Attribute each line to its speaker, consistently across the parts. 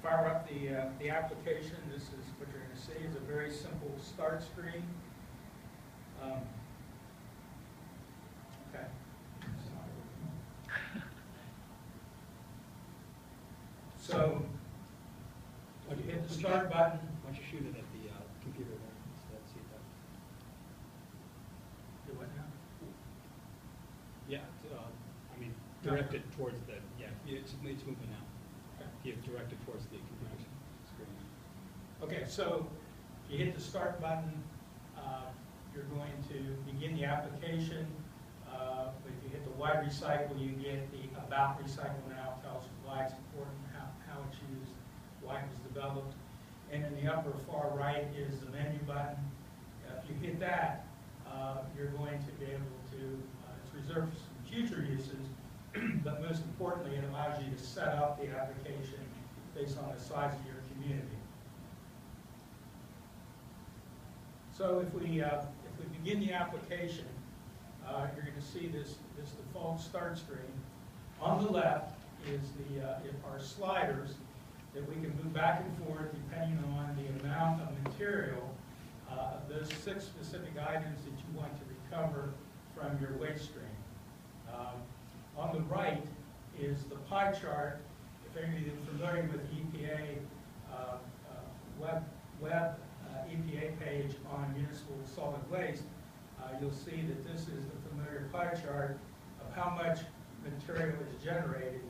Speaker 1: fire up the application. This is what you're going to see is a very simple start screen. Okay. So when you hit the start button,
Speaker 2: Why don't you shoot it at the computer there instead? See that?
Speaker 1: do what now?
Speaker 2: Yeah, I mean, direct it towards the, yeah, it's moving now.
Speaker 1: Okay.
Speaker 2: Yeah, direct it towards the computer screen.
Speaker 1: Okay, so if you hit the start button, you're going to begin the application. If you hit the why recycle, you get the about Recycle Now, tells you why it's important, how it's used, why it was developed. And in the upper far right is the menu button. If you hit that, you're going to be able to, it's reserved for some future uses, but most importantly, it allows you to set up the application based on the size of your community. So if we begin the application, you're going to see this default start screen. On the left is our sliders that we can move back and forth depending on the amount of material, those 6 specific items that you want to recover from your waste stream. On the right is the pie chart. If any of you are familiar with the EPA web EPA page on municipal solid waste, you'll see that this is the familiar pie chart of how much material is generated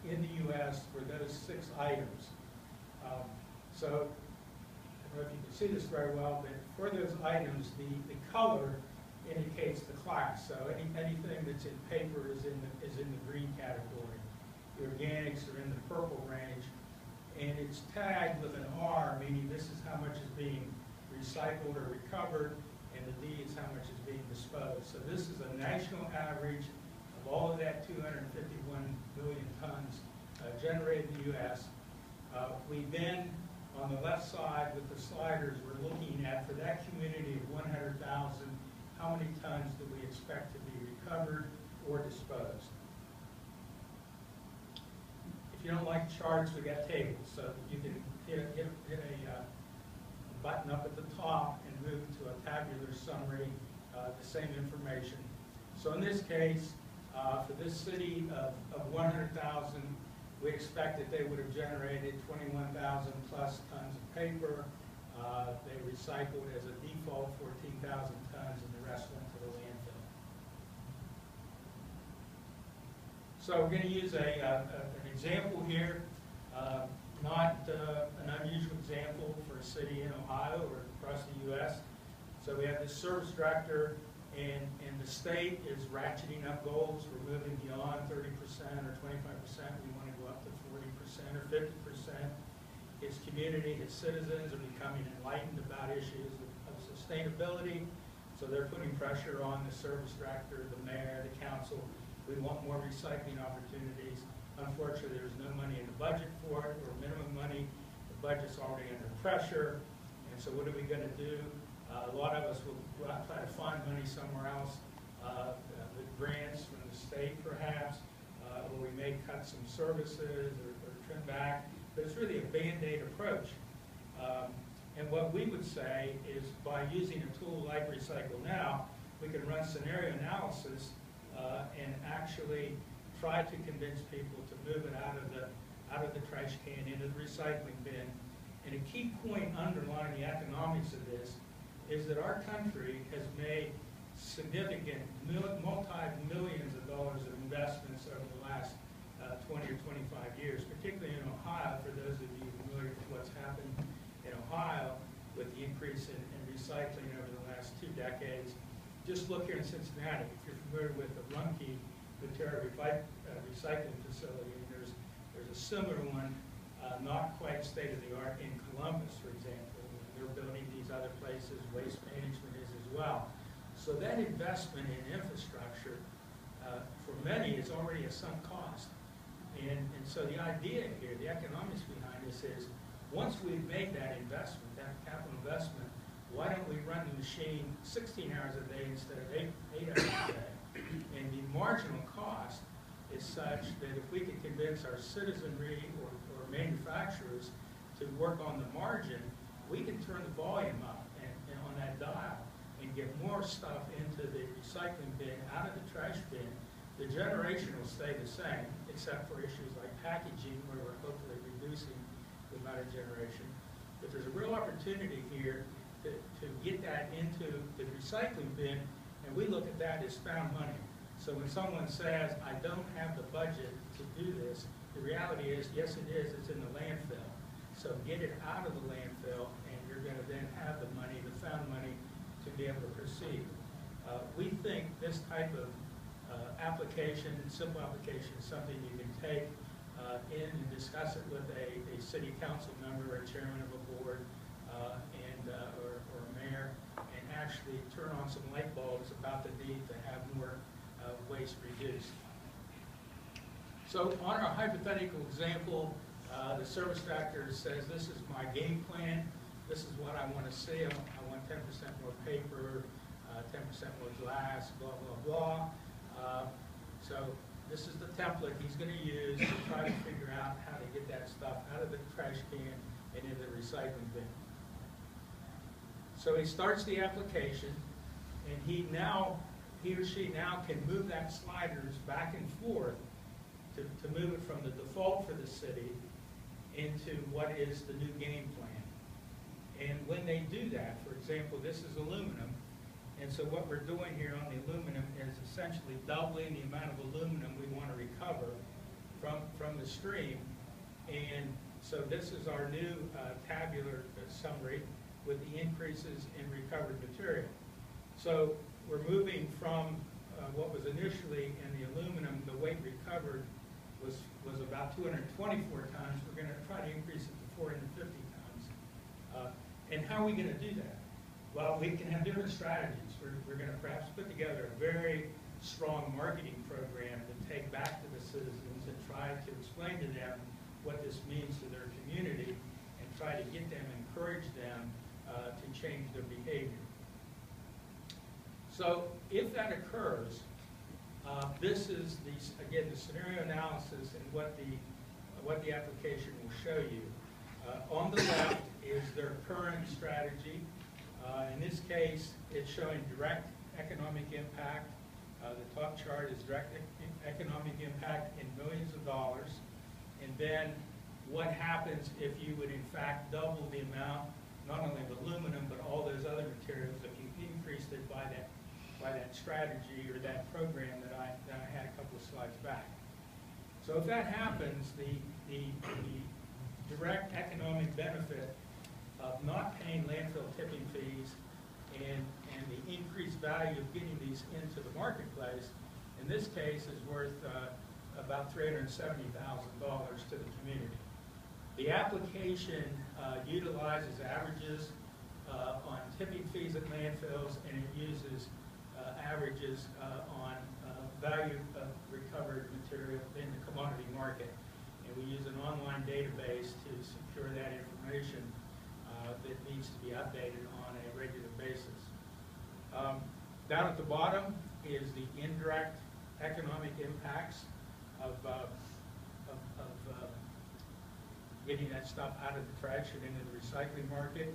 Speaker 1: in the U.S. for those 6 items. So, I don't know if you can see this very well, but for those items, the color indicates the class. So anything that's in paper is in the green category. The organics are in the purple range, and it's tagged with an R, meaning this is how much is being recycled or recovered, and the D is how much is being disposed. So this is a national average of all of that 251 billion tons generated in the U.S. We then, on the left side with the sliders, we're looking at, for that community of 100,000, how many tons do we expect to be recovered or disposed? If you don't like charts, we got tables, so you can hit a button up at the top and move to a tabular summary, the same information. So in this case, for this city of 100,000, we expect that they would have generated 21,000 plus tons of paper. They recycled as a default 14,000 tons, and the rest went to the landfill. So we're going to use an example here, not an unusual example for a city in Ohio or across the U.S. So we have this service director, and the state is ratcheting up goals. We're moving beyond 30% or 25%. We want to go up to 40% or 50%. His community, his citizens are becoming enlightened about issues of sustainability. So they're putting pressure on the service director, the mayor, the council. We want more recycling opportunities. Unfortunately, there's no money in the budget for it, or minimum money. The budget's already under pressure. And so what are we going to do? A lot of us will go out and try to find money somewhere else, with grants from the state perhaps, or we may cut some services or trim back. But it's really a Band-Aid approach. And what we would say is, by using a tool like RecycleNow, we can run scenario analysis and actually try to convince people to move it out of the trash can into the recycling bin. And a key point underlying the economics of this is that our country has made significant multi-millions of dollars of investments over the last 20 or 25 years, particularly in Ohio. For those of you familiar with what's happened in Ohio with the increase in recycling over the last 2 decades. Just look here in Cincinnati. If you're familiar with the Rumpke material recycling facility, and there's a similar one, not quite state-of-the-art, in Columbus, for example. They're building these other places. Waste management is as well. So that investment in infrastructure, for many, is already a sunk cost. And so the idea here, the economics behind this is, once we've made that investment, that capital investment, why don't we run the machine 16 hours a day instead of 8 hours a day? And the marginal cost is such that if we can convince our citizenry or manufacturers to work on the margin, we can turn the volume up and on that dial and get more stuff into the recycling bin, out of the trash bin. The generation will stay the same, except for issues like packaging, where we're hopefully reducing the amount of generation. But there's a real opportunity here to get that into the recycling bin, and we look at that as found money. So when someone says, I don't have the budget to do this, the reality is, yes it is, it's in the landfill. So get it out of the landfill, and you're going to then have the money, the found money, to be able to proceed. We think this type of application, simple application, is something you can take in and discuss it with a city council member, or a chairman of a board, or a mayor, and actually turn on some light bulbs about the need to have more waste reduced. So on our hypothetical example, the service director says, this is my game plan, this is what I want to see, I want 10% more paper, 10% more glass, blah, blah, blah. So this is the template he's going to use to try to figure out how to get that stuff out of the trash can and into the recycling bin. So he starts the application, and he or she now can move that sliders back and forth to move it from the default for the city into what is the new game plan. And when they do that, for example, this is aluminum, and so what we're doing here on the aluminum is essentially doubling the amount of aluminum we want to recover from the stream. And so this is our new tabular summary with the increases in recovered material. So we're moving from what was initially in the aluminum, the weight recovered was about 224 tons. We're going to try to increase it to 450 tons. And how are we going to do that? Well, we can have different strategies. We're going to perhaps put together a very strong marketing program to take back to the citizens and try to explain to them what this means to their community and try to get them, encourage them to change their behavior. So if that occurs, this is again the scenario analysis and what the application will show you. On the left is their current strategy. In this case, it's showing direct economic impact. The top chart is direct economic impact in millions of dollars. And then what happens if you would in fact double the amount, not only of aluminum, but all those other materials, if you increased it by that strategy or that program that I had a couple of slides back. So if that happens, the direct economic benefit of not paying landfill tipping fees and the increased value of getting these into the marketplace, in this case, is worth about $370,000 to the community. The application utilizes averages on tipping fees at landfills, and it uses averages on value of recovered material in the commodity market. And we use an online database to secure that information that needs to be updated on a regular basis. Down at the bottom is the indirect economic impacts of getting that stuff out of the trash and into the recycling market.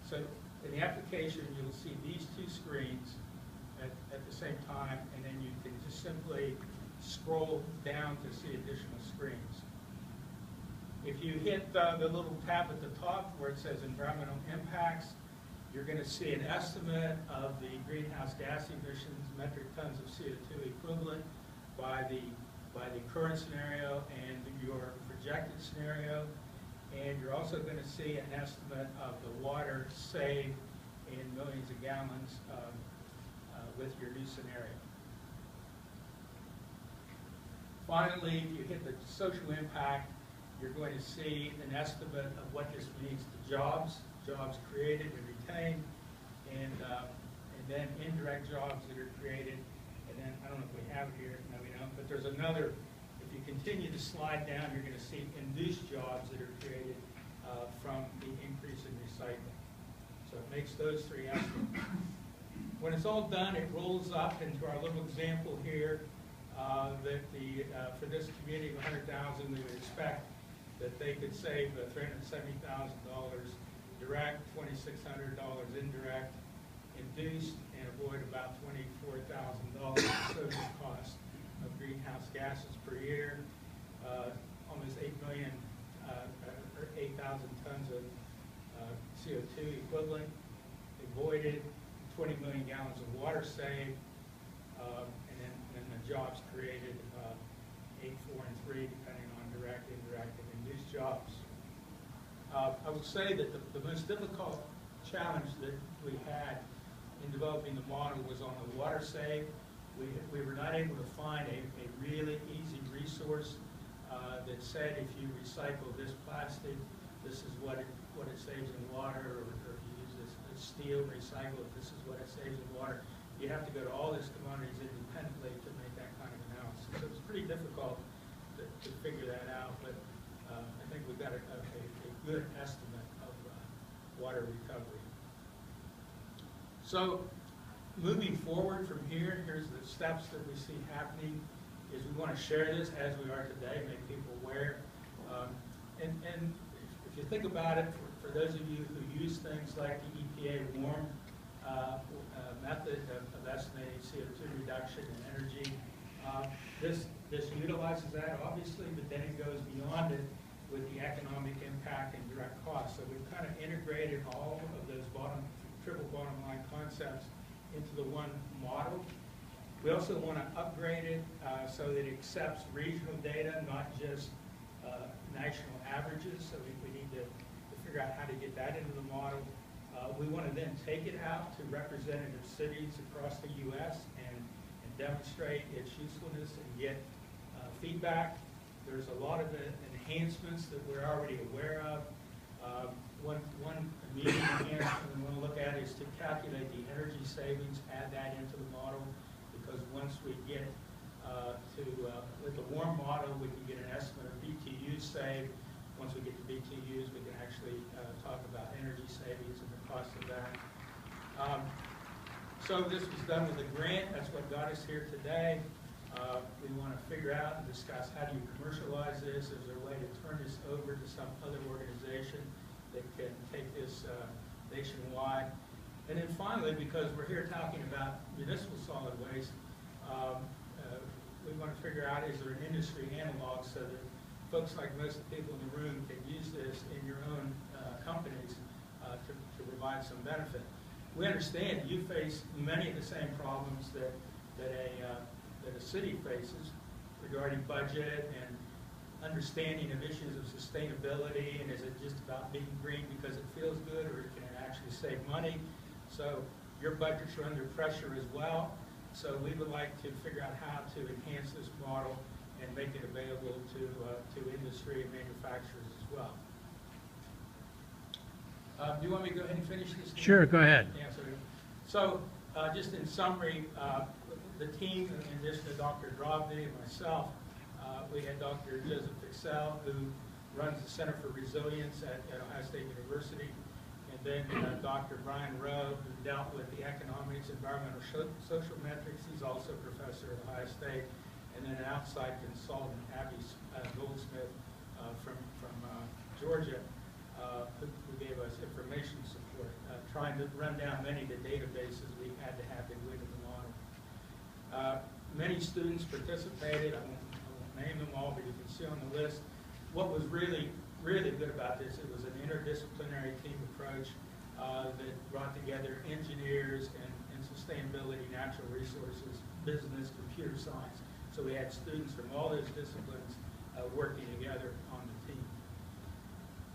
Speaker 1: So in the application, you'll see these two screens at the same time, and then you can just simply scroll down to see additional screens. If you hit the little tab at the top where it says environmental impacts, you're going to see an estimate of the greenhouse gas emissions, metric tons of CO2 equivalent by the current scenario and your projected scenario. And you're also going to see an estimate of the water saved in millions of gallons with your new scenario. Finally, if you hit the social impact, you're going to see an estimate of what this means to jobs created and retained, and then indirect jobs that are created. And then, I don't know if we have it here, no we don't, but there's another, if you continue to slide down, you're going to see induced jobs that are created from the increase in recycling. So it makes those three estimates. When it's all done, it rolls up into our little example here. that for this community of 100,000, we would expect that they could save $370,000 direct, $2,600 indirect, induced, and avoid about $24,000 associated cost of greenhouse gases per year, almost 8,000 tons of CO2 equivalent avoided, 20 million gallons of water saved, and then the jobs created, 8, 4, and 3, depending on direct, indirect, and induced jobs. I would say that the most difficult challenge that we had in developing the model was on the water save. We were not able to find a really easy resource that said if you recycle this plastic, this is what it saves in water, or if you use this steel recycle, this is what it saves in water. You have to go to all these commodities independently to make that kind of analysis. So it's pretty difficult to figure that out, but I think we've got a good estimate of water recovery. So moving forward from here, here's the steps that we see happening, is we want to share this as we are today, make people aware. And if you think about it, for those of you who use things like the EPA WARM method of estimating CO2 reduction and energy, this utilizes that, obviously, but then it goes beyond it with the economic impact and direct costs. So we've kind of integrated all of those triple bottom line concepts into the one model. We also want to upgrade it so that it accepts regional data, not just national averages. So we need to figure out how to get that into the model. We want to then take it out to representative cities across the U.S. and demonstrate its usefulness and get feedback. There's a lot of enhancements that we're already aware of. One immediate enhancement we want to look at is to calculate the energy savings, add that into the model, because once we get with the WARM model, we can get an estimate of BTUs saved. Once we get to BTUs, we can actually talk about energy savings and the cost of that. So this was done with a grant. That's what got us here today. We want to figure out and discuss how do you commercialize this. Is there a way to turn this over to some other organization that can take this nationwide? And then finally, because we're here talking about municipal solid waste, we want to figure out, is there an industry analog so that folks like most of the people in the room can use this in your own companies to provide some benefit. We understand you face many of the same problems that a city faces regarding budget and understanding of issues of sustainability, and is it just about being green because it feels good, or can it actually save money? So your budgets are under pressure as well. So we would like to figure out how to enhance this model and make it available to industry and manufacturers as well. Do you want me to go ahead and finish this?
Speaker 3: Sure, go ahead.
Speaker 1: Yeah, so just in summary, the team, in addition to Dr. Drobny and myself, we had Dr. Joseph Excel, who runs the Center for Resilience at Ohio State University, and then Dr. Brian Rowe, who dealt with the economics, environmental, social metrics. He's also a professor at Ohio State, and then an outside consultant, Abby Goldsmith from Georgia, who gave us information support, trying to run down many of the databases we had to have to go into the model. Many students participated. I won't name them all, but you can see on the list. What was really good about this, it was an interdisciplinary team approach that brought together engineers and sustainability, natural resources, business, computer science. So we had students from all those disciplines working together on the team.